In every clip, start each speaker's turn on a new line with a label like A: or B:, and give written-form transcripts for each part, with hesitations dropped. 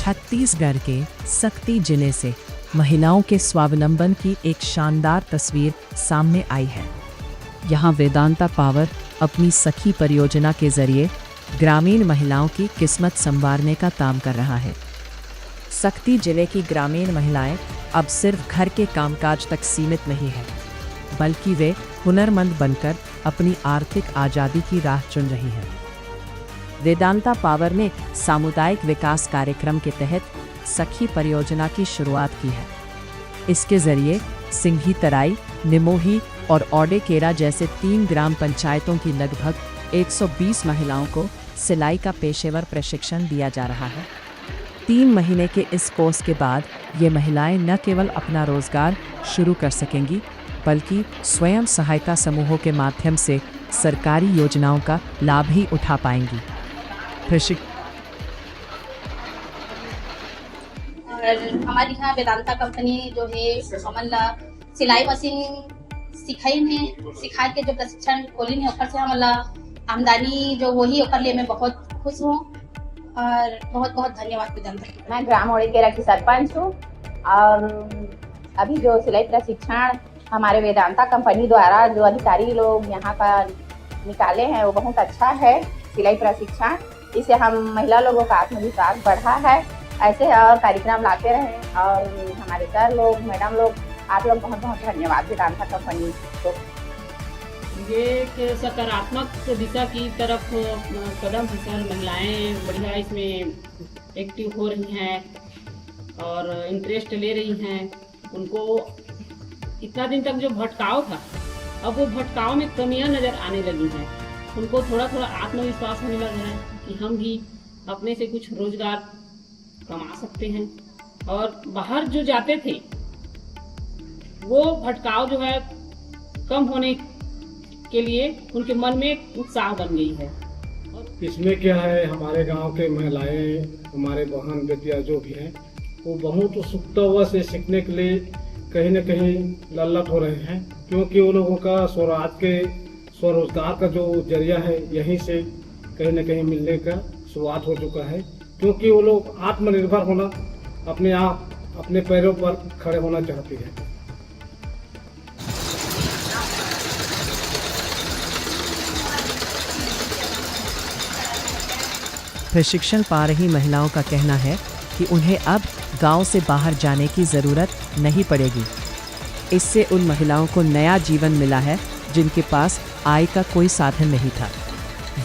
A: छत्तीसगढ़ के सक्ती जिले से महिलाओं के स्वावलंबन की एक शानदार तस्वीर सामने आई है। यहाँ वेदांता पावर अपनी सखी परियोजना के जरिए ग्रामीण महिलाओं की किस्मत संवारने का काम कर रहा है। सक्ती जिले की ग्रामीण महिलाएं अब सिर्फ घर के कामकाज तक सीमित नहीं हैं, बल्कि वे हुनरमंद बनकर अपनी आर्थिक आज़ादी की राह चुन रही हैं। वेदांता पावर ने सामुदायिक विकास कार्यक्रम के तहत सखी परियोजना की शुरुआत की है। इसके जरिए सिंघी तराई, निमोही और औडेकेरा जैसे 3 ग्राम पंचायतों की लगभग 120 महिलाओं को सिलाई का पेशेवर प्रशिक्षण दिया जा रहा है। 3 महीने के इस कोर्स के बाद ये महिलाएं न केवल अपना रोजगार शुरू कर सकेंगी, बल्कि स्वयं सहायता समूहों के माध्यम से सरकारी योजनाओं का लाभ भी उठा पाएंगी।
B: और हमारी यहाँ वेदांता कंपनी जो है हमला सिलाई मशीन सिखा के जो प्रशिक्षण खोली है, ऊपर से हमला आमदनी जो वही ऊपर लिए मैं बहुत खुश हूँ और बहुत बहुत धन्यवाद वेदांता।
C: मैं ग्राम औडेकेरा की सरपंच हूँ और अभी जो सिलाई प्रशिक्षण हमारे वेदांता कंपनी द्वारा जो अधिकारी लोग यहाँ का निकाले हैं वो बहुत अच्छा है। सिलाई प्रशिक्षण इससे हम महिला लोगों का आत्मविश्वास बढ़ा है। ऐसे और कार्यक्रम लाते रहें और हमारे सर लोग, मैडम लोग, आप लोग बहुत बहुत धन्यवाद वेदांता कंपनी को।
D: ये एक सकारात्मक दिशा की तरफ कदम है सर। महिलाएं बढ़िया इसमें एक्टिव हो रही हैं और इंटरेस्ट ले रही हैं। उनको इतना दिन तक जो भटकाव था, अब वो भटकाव में कमियां नज़र आने लगी हैं। उनको थोड़ा थोड़ा आत्मविश्वास होने लगा है कि हम भी अपने से कुछ रोजगार कमा सकते हैं। और बाहर जो जाते थे वो भटकाव जो है कम होने के लिए उनके मन में उत्साह बन गई है।
E: इसमें क्या है, हमारे गांव के महिलाएं, हमारे बहन बेटियां जो भी हैं, वो बहुत उत्सुकता से सीखने के लिए कहीं न कहीं लल्लत हो रहे हैं, क्योंकि वो लोगों का स्वरोजगार का जो जरिया है यहीं से कहीं न कहीं मिलने का शुरुआत हो चुका है। क्योंकि वो लोग आत्मनिर्भर होना, अपने आप अपने पैरों पर खड़े होना चाहती है।
A: प्रशिक्षण पा रही महिलाओं का कहना है कि उन्हें अब गांव से बाहर जाने की ज़रूरत नहीं पड़ेगी। इससे उन महिलाओं को नया जीवन मिला है जिनके पास आय का कोई साधन नहीं था।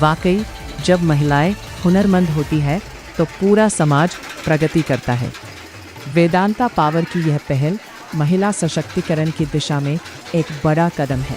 A: वाकई जब महिलाएं हुनरमंद होती है तो पूरा समाज प्रगति करता है। वेदांता पावर की यह पहल महिला सशक्तिकरण की दिशा में एक बड़ा कदम है।